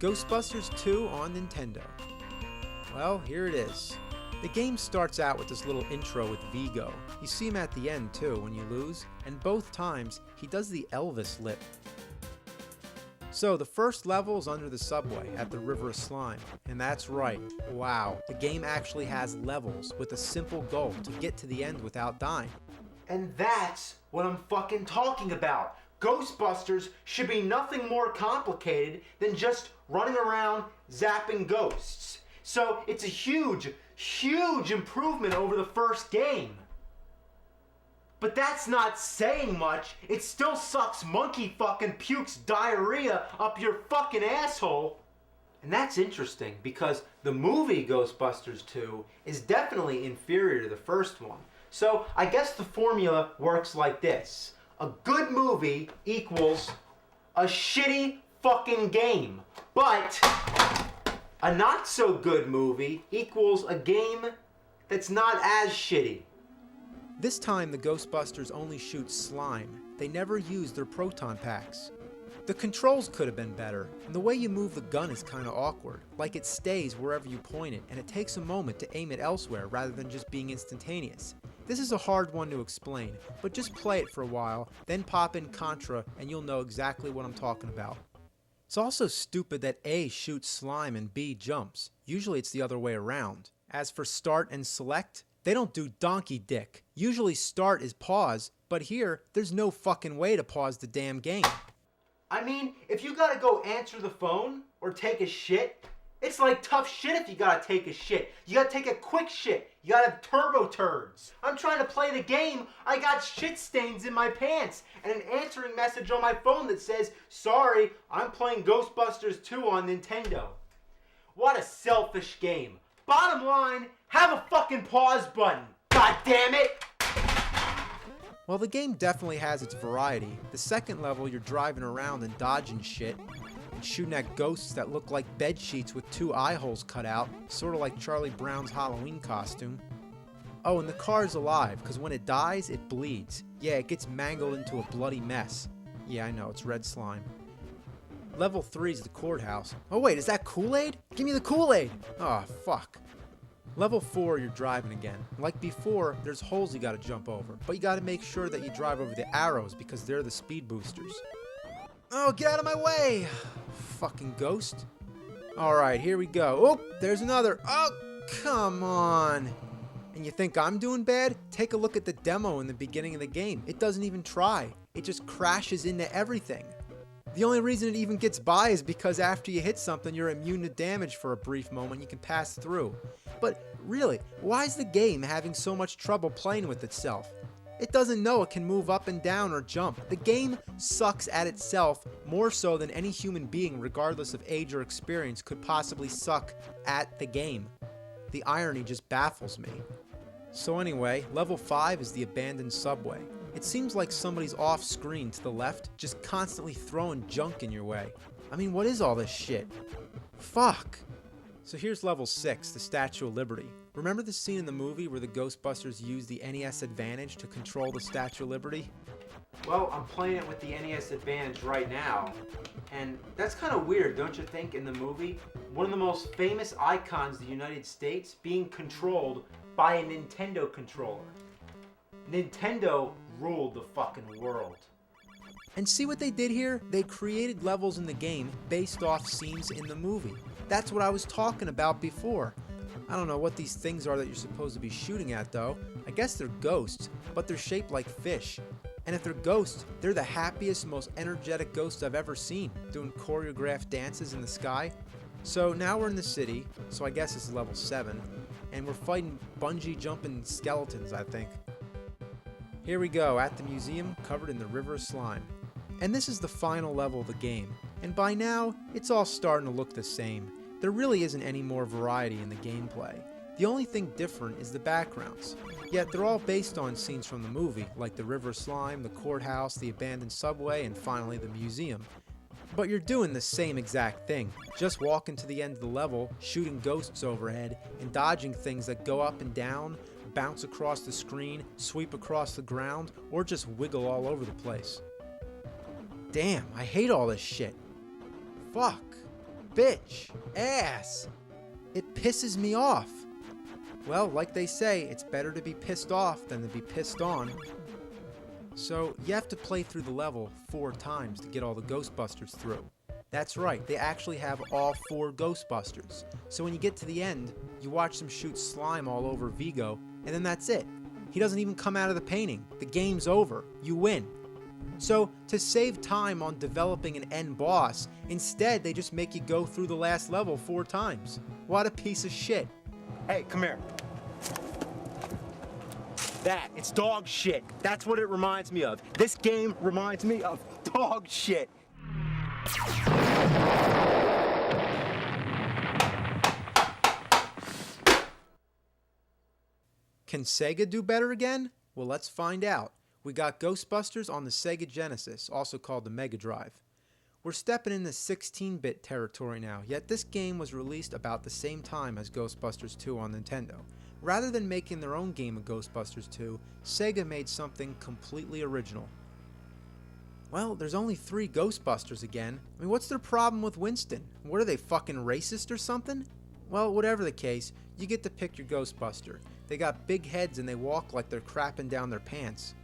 Ghostbusters 2 on Nintendo. Well, here it is. The game starts out with this little intro with Vigo. You see him at the end too when you lose, and both times he does the Elvis lip. So the first level is under the subway at the River of Slime, and that's right, wow, the game actually has levels with a simple goal to get to the end without dying. And that's what I'm fucking talking about. Ghostbusters should be nothing more complicated than just running around zapping ghosts. So it's a huge, huge improvement over the first game. But that's not saying much. It still sucks monkey fucking pukes diarrhea up your fucking asshole. And that's interesting because the movie Ghostbusters 2 is definitely inferior to the first one. So I guess the formula works like this. A good movie equals a shitty fucking game. But a not so good movie equals a game that's not as shitty. This time the Ghostbusters only shoot slime. They never use their proton packs. The controls could have been better, and the way you move the gun is kinda awkward, like it stays wherever you point it, and it takes a moment to aim it elsewhere rather than just being instantaneous. This is a hard one to explain, but just play it for a while, then pop in Contra and you'll know exactly what I'm talking about. It's also stupid that A shoots slime and B jumps. Usually it's the other way around. As for start and select, they don't do donkey dick. Usually start is pause, but here, there's no fucking way to pause the damn game. I mean, if you gotta go answer the phone or take a shit, it's like tough shit if you gotta take a shit. You gotta take a quick shit. You gotta have turbo turds. I'm trying to play the game. I got shit stains in my pants and an answering message on my phone that says, sorry, I'm playing Ghostbusters 2 on Nintendo. What a selfish game. Bottom line, have a fucking pause button. God damn it! While the game definitely has its variety, the second level you're driving around and dodging shit, and shooting at ghosts that look like bed sheets with 2 eye holes cut out, sorta like Charlie Brown's Halloween costume. Oh, and the car's alive, because when it dies, it bleeds. Yeah, it gets mangled into a bloody mess. Yeah, I know, it's red slime. Level 3 is the courthouse. Oh wait, is that Kool-Aid? Give me the Kool-Aid! Oh, fuck. Level 4, you're driving again. Like before, there's holes you gotta jump over, but you gotta make sure that you drive over the arrows because they're the speed boosters. Oh, get out of my way! Fucking ghost. Alright, here we go. Oh, there's another. Oh, come on! And you think I'm doing bad? Take a look at the demo in the beginning of the game. It doesn't even try. It just crashes into everything. The only reason it even gets by is because after you hit something, you're immune to damage for a brief moment. You can pass through. But really, why is the game having so much trouble playing with itself? It doesn't know it can move up and down or jump. The game sucks at itself more so than any human being, regardless of age or experience, could possibly suck at the game. The irony just baffles me. So anyway, level 5 is the abandoned subway. It seems like somebody's off screen to the left, just constantly throwing junk in your way. I mean, what is all this shit? Fuck! So here's level 6, the Statue of Liberty. Remember the scene in the movie where the Ghostbusters used the NES Advantage to control the Statue of Liberty? Well, I'm playing it with the NES Advantage right now, and that's kind of weird, don't you think, in the movie? One of the most famous icons of the United States being controlled by a Nintendo controller. Nintendo ruled the fucking world. And see what they did here? They created levels in the game based off scenes in the movie. That's what I was talking about before. I don't know what these things are that you're supposed to be shooting at though. I guess they're ghosts, but they're shaped like fish. And if they're ghosts, they're the happiest, most energetic ghosts I've ever seen, doing choreographed dances in the sky. So now we're in the city, so I guess it's level 7, and we're fighting bungee jumping skeletons, I think. Here we go, at the museum, covered in the river of slime. And this is the final level of the game, and by now, it's all starting to look the same. There really isn't any more variety in the gameplay. The only thing different is the backgrounds. Yet they're all based on scenes from the movie, like the river of slime, the courthouse, the abandoned subway, and finally the museum. But you're doing the same exact thing, just walking to the end of the level, shooting ghosts overhead, and dodging things that go up and down, bounce across the screen, sweep across the ground, or just wiggle all over the place. Damn, I hate all this shit. Fuck. bitch, ass. It pisses me off. Well, like they say, it's better to be pissed off than to be pissed on. So, you have to play through the level 4 times to get all the Ghostbusters through. That's right, they actually have all 4 Ghostbusters. So when you get to the end, you watch them shoot slime all over Vigo, and then that's it. He doesn't even come out of the painting. The game's over. You win. So, to save time on developing an end boss, instead they just make you go through the last level 4 times. What a piece of shit. Hey, come here. It's dog shit. That's what it reminds me of. This game reminds me of dog shit. Can Sega do better again? Well, let's find out. We got Ghostbusters on the Sega Genesis, also called the Mega Drive. We're stepping into 16-bit territory now, yet this game was released about the same time as Ghostbusters 2 on Nintendo. Rather than making their own game of Ghostbusters 2, Sega made something completely original. Well, there's only 3 Ghostbusters again. I mean, what's their problem with Winston? What are they, fucking racist or something? Well, whatever the case, you get to pick your Ghostbuster. They got big heads and they walk like they're crapping down their pants.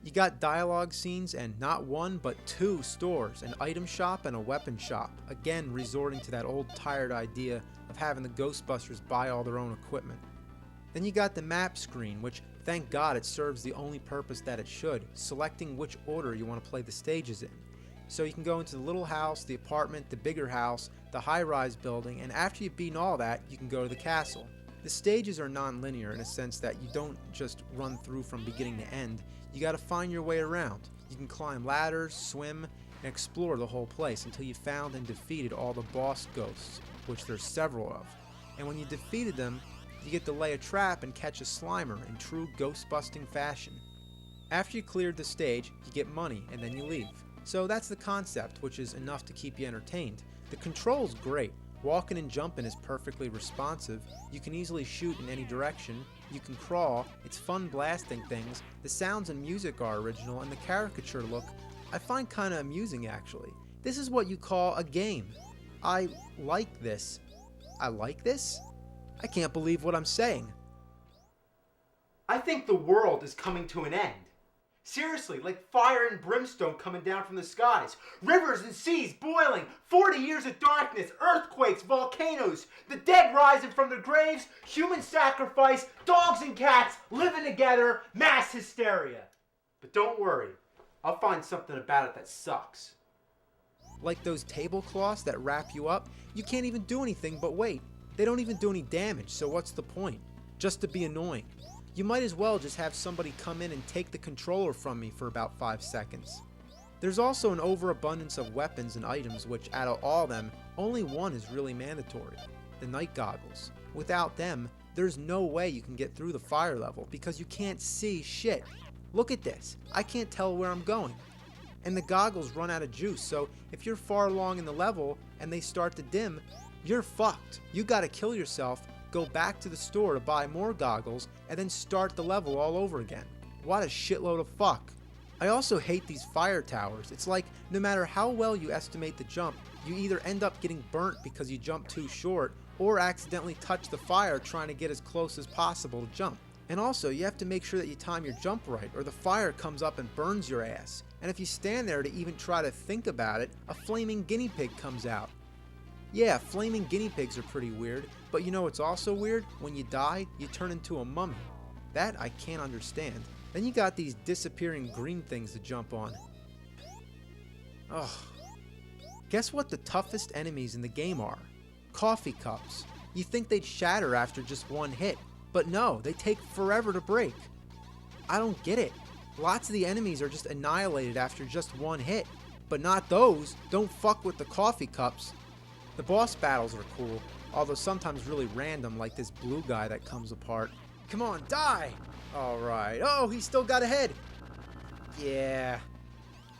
You got dialogue scenes and not 1 but 2 stores, an item shop and a weapon shop, again resorting to that old tired idea of having the Ghostbusters buy all their own equipment. Then you got the map screen, which thank God it serves the only purpose that it should, selecting which order you want to play the stages in. So you can go into the little house, the apartment, the bigger house, the high-rise building, and after you've beaten all that, you can go to the castle. The stages are non-linear in a sense that you don't just run through from beginning to end. You gotta find your way around. You can climb ladders, swim, and explore the whole place until you found and defeated all the boss ghosts, which there's several of. And when you defeated them, you get to lay a trap and catch a Slimer in true ghost-busting fashion. After you cleared the stage, you get money and then you leave. So that's the concept, which is enough to keep you entertained. The control's great. Walking and jumping is perfectly responsive. You can easily shoot in any direction. You can crawl. It's fun blasting things. The sounds and music are original, and the caricature look I find kinda amusing actually. This is what you call a game. I like this. I like this? I can't believe what I'm saying. I think the world is coming to an end. Seriously, like fire and brimstone coming down from the skies. Rivers and seas boiling. 40 years of darkness. Earthquakes, volcanoes. The dead rising from their graves. Human sacrifice. Dogs and cats living together. Mass hysteria. But don't worry. I'll find something about it that sucks. Like those tablecloths that wrap you up, you can't even do anything but wait. They don't even do any damage, so what's the point? Just to be annoying. You might as well just have somebody come in and take the controller from me for about 5 seconds. There's also an overabundance of weapons and items which, out of all of them, only one is really mandatory. The night goggles. Without them, there's no way you can get through the fire level because you can't see shit. Look at this. I can't tell where I'm going. And the goggles run out of juice, so if you're far along in the level and they start to dim, you're fucked. You gotta kill yourself, go back to the store to buy more goggles, and then start the level all over again. What a shitload of fuck. I also hate these fire towers. It's like, no matter how well you estimate the jump, you either end up getting burnt because you jumped too short, or accidentally touch the fire trying to get as close as possible to jump. And also, you have to make sure that you time your jump right, or the fire comes up and burns your ass. And if you stand there to even try to think about it, a flaming guinea pig comes out. Yeah, flaming guinea pigs are pretty weird, but you know what's also weird? When you die, you turn into a mummy. That I can't understand. Then you got these disappearing green things to jump on. Ugh. Guess what the toughest enemies in the game are? Coffee cups. You think they'd shatter after just one hit, but no, they take forever to break. I don't get it. Lots of the enemies are just annihilated after just one hit, but not those. Don't fuck with the coffee cups. The boss battles are cool, although sometimes really random, like this blue guy that comes apart. Come on, die! Alright. Oh, he's still got a head! Yeah.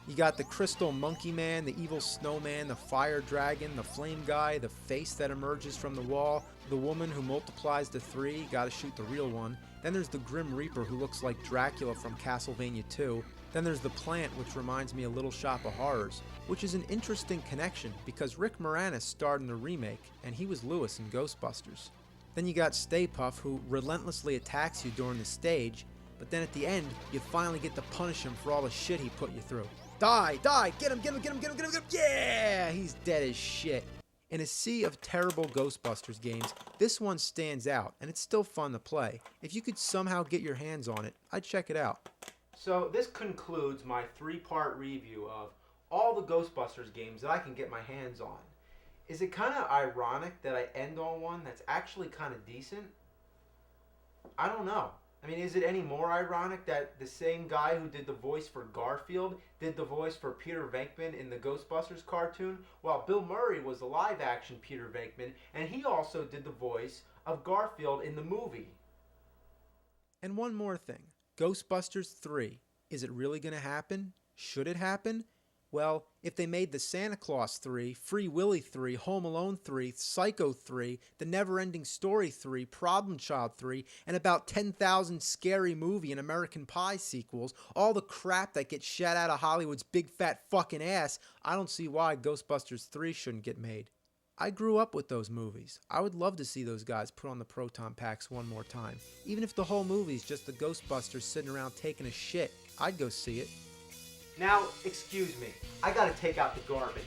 You got the crystal monkey man, the evil snowman, the fire dragon, the flame guy, the face that emerges from the wall, the woman who multiplies to 3, gotta shoot the real one. Then there's the Grim Reaper who looks like Dracula from Castlevania 2. Then there's the Plant, which reminds me of Little Shop of Horrors, which is an interesting connection because Rick Moranis starred in the remake and he was Lewis in Ghostbusters. Then you got Stay Puft, who relentlessly attacks you during the stage, but then at the end, you finally get to punish him for all the shit he put you through. Die! Die! Get him! Get him! Get him! Get him! Get him! Get him! Yeah! He's dead as shit. In a sea of terrible Ghostbusters games, this one stands out, and it's still fun to play. If you could somehow get your hands on it, I'd check it out. So this concludes my 3-part review of all the Ghostbusters games that I can get my hands on. Is it kind of ironic that I end on one that's actually kind of decent? I don't know. I mean, is it any more ironic that the same guy who did the voice for Garfield did the voice for Peter Venkman in the Ghostbusters cartoon, while Bill Murray was the live-action Peter Venkman, and he also did the voice of Garfield in the movie? And one more thing. Ghostbusters 3. Is it really going to happen? Should it happen? Well, if they made the Santa Claus 3, Free Willy 3, Home Alone 3, Psycho 3, The Never-Ending Story 3, Problem Child 3, and about 10,000 Scary Movie and American Pie sequels, all the crap that gets shat out of Hollywood's big fat fucking ass, I don't see why Ghostbusters 3 shouldn't get made. I grew up with those movies. I would love to see those guys put on the proton packs one more time. Even if the whole movie's just the Ghostbusters sitting around taking a shit, I'd go see it. Now, excuse me, I gotta take out the garbage.